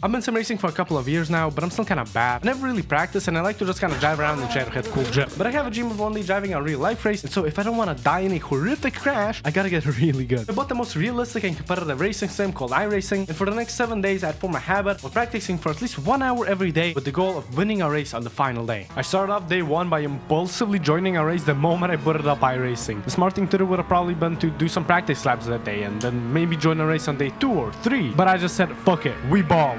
I've been sim racing for a couple of years now, but I'm still kind of bad. I never really practice, and I like to just kind of drive around and try to hit cool jump. But I have a dream of one day driving a real life race, and so if I don't want to die in a horrific crash, I gotta get really good. I bought the most realistic and competitive racing sim called iracing, and for the next 7 days I'd form a habit of practicing for at least 1 hour every day with the goal of winning a race on the final day. I started off day 1 by impulsively joining a race the moment I put it up iracing. The smart thing to do would have probably been to do some practice laps that day and then maybe join a race on day 2 or 3, but I just said fuck it, we ball.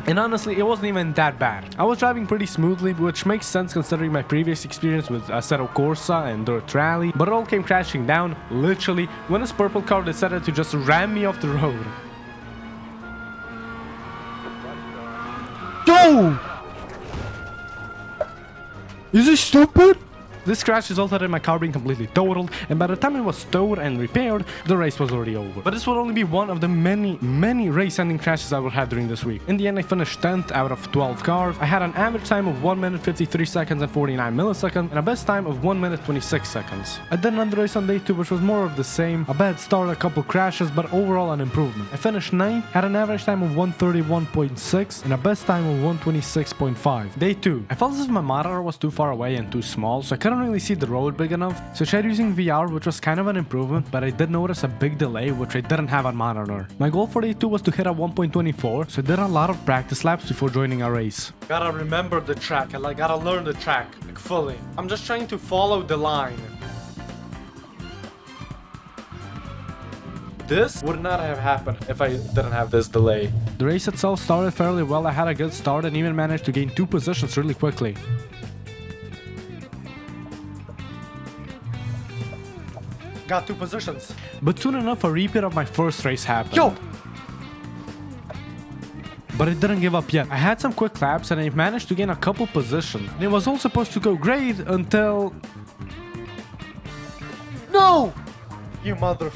And honestly, it wasn't even that bad. I was driving pretty smoothly, which makes sense considering my previous experience with Assetto Corsa and Dirt Rally, but it all came crashing down, literally, when this purple car decided to just ram me off the road. Yo! Is this stupid? This crash resulted in my car being completely totaled, and by the time it was towed and repaired, the race was already over. But this would only be one of the many race-ending crashes I would have during this week. In the end, I finished 10th out of 12 cars. I had an average time of 1 minute 53 seconds and 49 milliseconds, and a best time of 1 minute 26 seconds. I did another race on day 2, which was more of the same. A bad start, a couple crashes, but overall an improvement. I finished 9th, had an average time of 131.6, and a best time of 126.5. Day 2. I felt as if my monitor was too far away and too small, so I couldn't really see the road big enough, so I tried using VR, which was kind of an improvement, but I did notice a big delay, which I didn't have on monitor. My goal for day 2 was to hit a 1.24, so I did a lot of practice laps before joining a race. Gotta remember the track, I gotta learn the track, like fully. I'm just trying to follow the line. This would not have happened if I didn't have this delay. The race itself started fairly well. I had a good start and even managed to gain 2 positions really quickly. Got 2 positions. But soon enough, a repeat of my first race happened. Yo! But it didn't give up yet. I had some quick laps and I managed to gain a couple positions. And it was all supposed to go great until... No! You motherfucking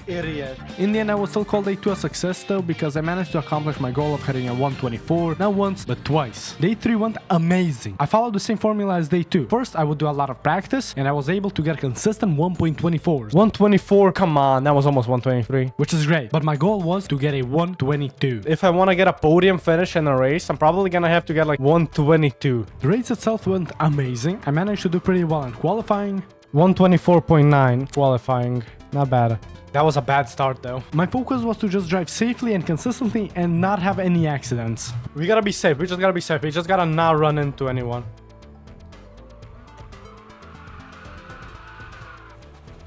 idiot. In the end, I would still call day 2 a success though, because I managed to accomplish my goal of hitting a 124, not once, but twice. Day 3 went amazing. I followed the same formula as day 2. First, I would do a lot of practice, and I was able to get a consistent 1.24. 124, come on, that was almost 123, which is great. But my goal was to get a 122. If I want to get a podium finish in a race, I'm probably gonna have to get like 122. The race itself went amazing. I managed to do pretty well in qualifying. 124.9 qualifying, not bad. That was a bad start though. My focus was to just drive safely and consistently and not have any accidents. We gotta be safe, we just gotta be safe. We just gotta not run into anyone.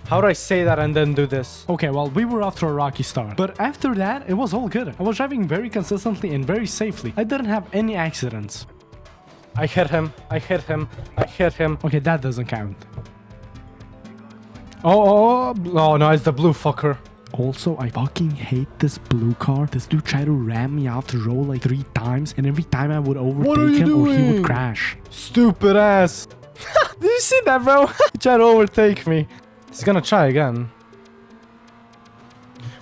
How do I say that and then do this? Okay, well, we were off to a rocky start. But after that, it was all good. I was driving very consistently and very safely. I didn't have any accidents. I hit him, I hit him, I hit him. Okay, that doesn't count. Oh no, it's the blue fucker. Also, I fucking hate this blue car. This dude tried to ram me off the road like 3 times, and every time I would overtake him or he would crash. Stupid ass. Did you see that, bro? He tried to overtake me. He's gonna try again.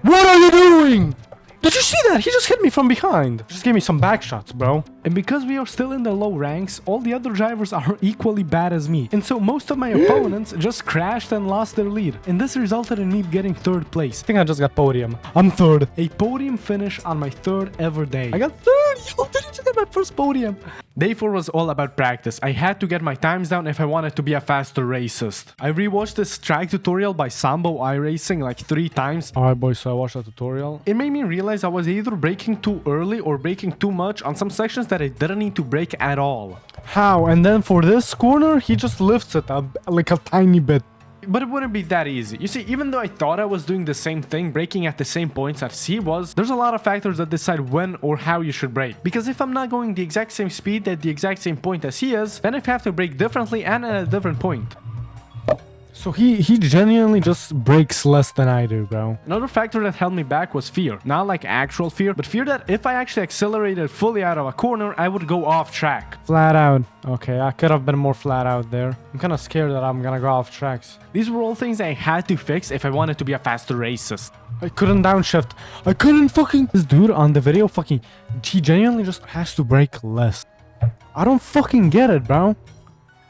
What are you doing? Did you see that? He just hit me from behind. Just gave me some back shots, bro. And because we are still in the low ranks, all the other drivers are equally bad as me. And so most of my opponents just crashed and lost their lead. And this resulted in me getting 3rd place. I think I just got podium. I'm 3rd. A podium finish on my 3rd ever day. I got 3rd. Yo, did you get my first podium? Day 4 was all about practice. I had to get my times down if I wanted to be a faster racist. I rewatched this track tutorial by Sambo iRacing like 3 times. Alright boys, so I watched the tutorial. It made me realize I was either braking too early or braking too much on some sections that I didn't need to brake at all. How? And then for this corner, he just lifts it up like a tiny bit. But it wouldn't be that easy. You see, even though I thought I was doing the same thing, braking at the same points as he was, there's a lot of factors that decide when or how you should brake. Because if I'm not going the exact same speed at the exact same point as he is, then I have to brake differently and at a different point. So he genuinely just brakes less than I do, bro. Another factor that held me back was fear. Not like actual fear, but fear that if I actually accelerated fully out of a corner, I would go off track. Flat out. Okay, I could have been more flat out there. I'm kind of scared that I'm gonna go off tracks. These were all things I had to fix if I wanted to be a faster racist. I couldn't downshift. I couldn't fucking... This dude on the video fucking... He genuinely just has to brake less. I don't fucking get it, bro.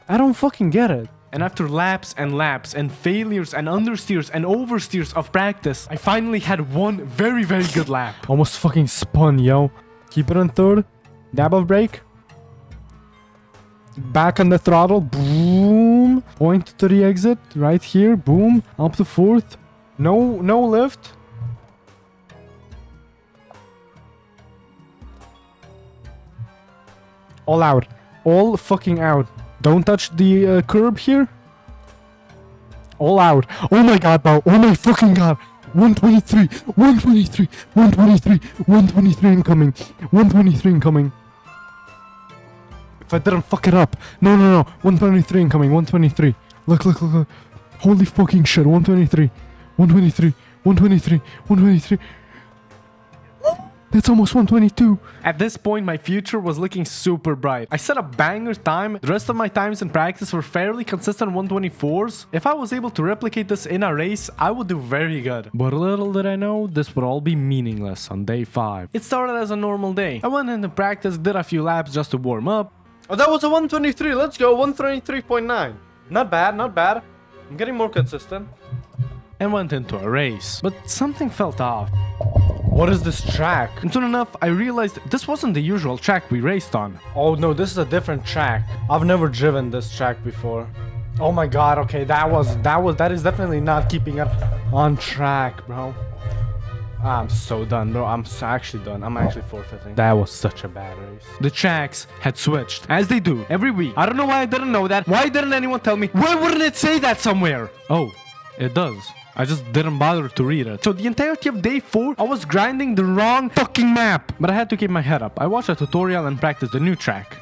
I don't fucking get it. And after laps and laps and failures and understeers and oversteers of practice, I finally had one very, very good lap. Almost fucking spun, yo. Keep it on third. Dab of brake. Back on the throttle. Boom. Point to the exit. Right here. Boom. Up to fourth. No lift. All out. All fucking out. Don't touch the curb here. All out. Oh my god, bro. Oh my fucking god. 123. 123. 123. 123 incoming. 123 incoming. If I didn't fuck it up. No. 123 incoming. 123. Look. Holy fucking shit. 123. 123. 123. 123. That's almost 122. At this point, my future was looking super bright. I set a banger time. The rest of my times in practice were fairly consistent 124s. If I was able to replicate this in a race, I would do very good. But little did I know, this would all be meaningless on day 5. It started as a normal day. I went into practice, did a few laps just to warm up. Oh, that was a 123. Let's go. 123.9. Not bad. I'm getting more consistent. And went into a race. But something felt off. What is this track? And soon enough, I realized this wasn't the usual track we raced on. Oh no, this is a different track. I've never driven this track before. Oh my god, okay, that is definitely not keeping it on track, bro. I'm so done, bro. I'm actually done. I'm actually forfeiting. That was such a bad race. The tracks had switched, as they do every week. I don't know why I didn't know that. Why didn't anyone tell me? Why wouldn't it say that somewhere? Oh, it does. I just didn't bother to read it. So the entirety of day 4, I was grinding the wrong fucking map. But I had to keep my head up. I watched a tutorial and practiced the new track.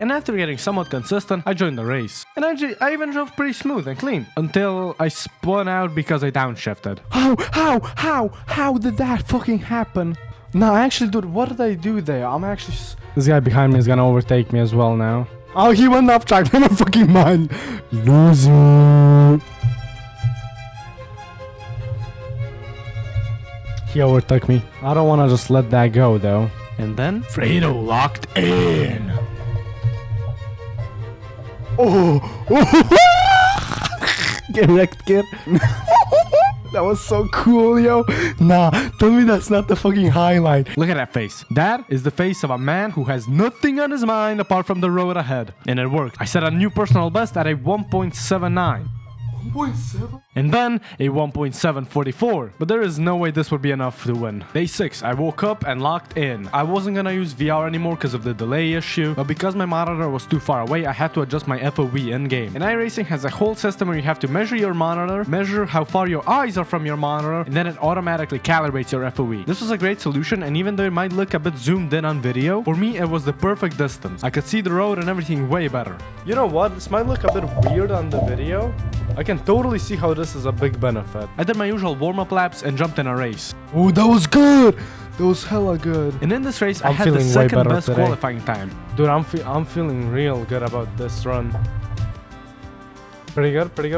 And after getting somewhat consistent, I joined the race. And I even drove pretty smooth and clean. Until I spun out because I downshifted. How did that fucking happen? No, actually, dude, what did I do there? This guy behind me is gonna overtake me as well now. Oh, he went off track. Never fucking mind. Loser. He overtook me. I don't want to just let that go, though. And then Frado locked in. Oh. Get wrecked, kid. That was so cool, yo. Nah, tell me that's not the fucking highlight. Look at that face. That is the face of a man who has nothing on his mind apart from the road ahead. And it worked. I set a new personal best at a 1.79. 1.7? And then a 1.744. But there is no way this would be enough to win. Day 6, I woke up and locked in. I wasn't gonna use VR anymore because of the delay issue, but because my monitor was too far away, I had to adjust my FOV in-game. And iRacing has a whole system where you have to measure your monitor, measure how far your eyes are from your monitor, and then it automatically calibrates your FOV. This was a great solution, and even though it might look a bit zoomed in on video, for me it was the perfect distance. I could see the road and everything way better. You know what? This might look a bit weird on the video. I can totally see how this is a big benefit. I did my usual warm-up laps and jumped in a race. Oh, that was good! That was hella good. And in this race, I had the second best qualifying time. Dude, I'm feeling real good about this run. Pretty good. Pretty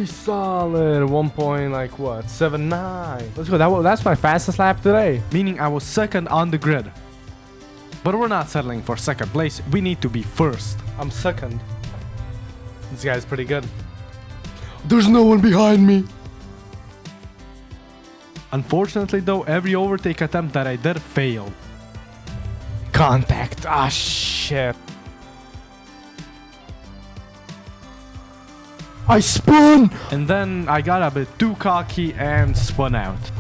solid. 1.79. Let's go. That's my fastest lap today. Meaning I was second on the grid. But we're not settling for second place. We need to be first. I'm second. This guy's pretty good. There's no one behind me. Unfortunately though, every overtake attempt that I did failed. Contact. Ah, shit. I spun! And then I got a bit too cocky and spun out.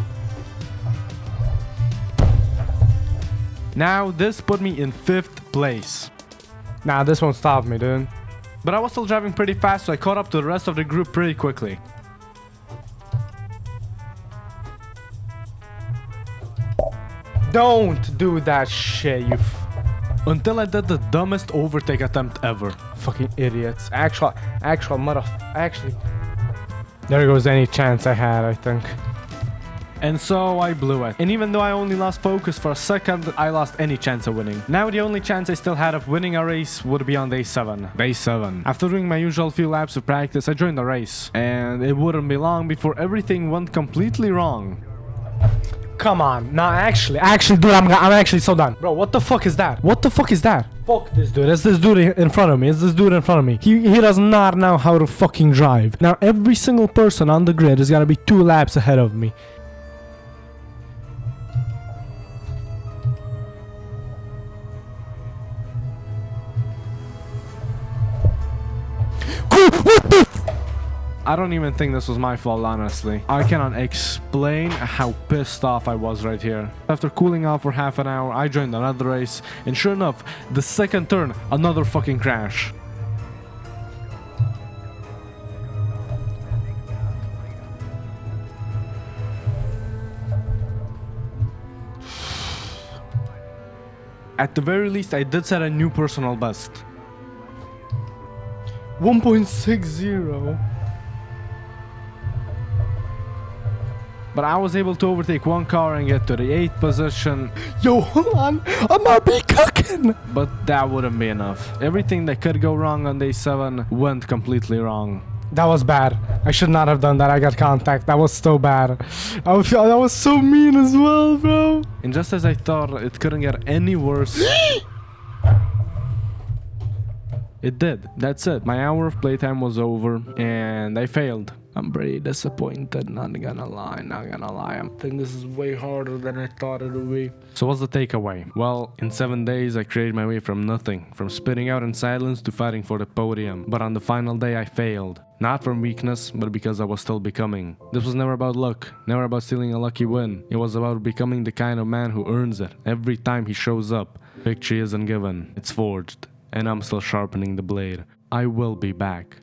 Now this put me in 5th place. Nah, this won't stop me, dude. But I was still driving pretty fast, so I caught up to the rest of the group pretty quickly. Don't do that shit, you Until I did the dumbest overtake attempt ever. Fucking idiots. Actually, there goes any chance I had, I think. And so I blew it. And even though I only lost focus for a second, I lost any chance of winning. Now the only chance I still had of winning a race would be on day 7. Day 7. After doing my usual few laps of practice, I joined the race. And it wouldn't be long before everything went completely wrong. Come on. No, actually, dude, I'm actually so done. Bro, what the fuck is that? What the fuck is that? Fuck this dude. It's this dude in front of me. It's this dude in front of me. He does not know how to fucking drive. Now every single person on the grid is gonna be 2 laps ahead of me. What the I don't even think this was my fault, honestly. I cannot explain how pissed off I was right here. After cooling off for half an hour, I joined another race, and sure enough, the second turn, another fucking crash. At the very least, I did set a new personal best. 1.60. But I was able to overtake one car and get to the 8th position. Yo, hold on. I might be cooking. But that wouldn't be enough. Everything that could go wrong on day 7 went completely wrong. That was bad. I should not have done that. I got contact. That was so bad. That was so mean as well, bro. And just as I thought it couldn't get any worse, it did. That's it. My hour of playtime was over and I failed. I'm pretty disappointed, not gonna lie. I think this is way harder than I thought it would be. So what's the takeaway? Well, in 7 days I created my way from nothing, from spitting out in silence to fighting for the podium. But on the final day I failed. Not from weakness, but because I was still becoming. This was never about luck, never about stealing a lucky win. It was about becoming the kind of man who earns it every time he shows up. Victory isn't given, it's forged. And I'm still sharpening the blade. I will be back.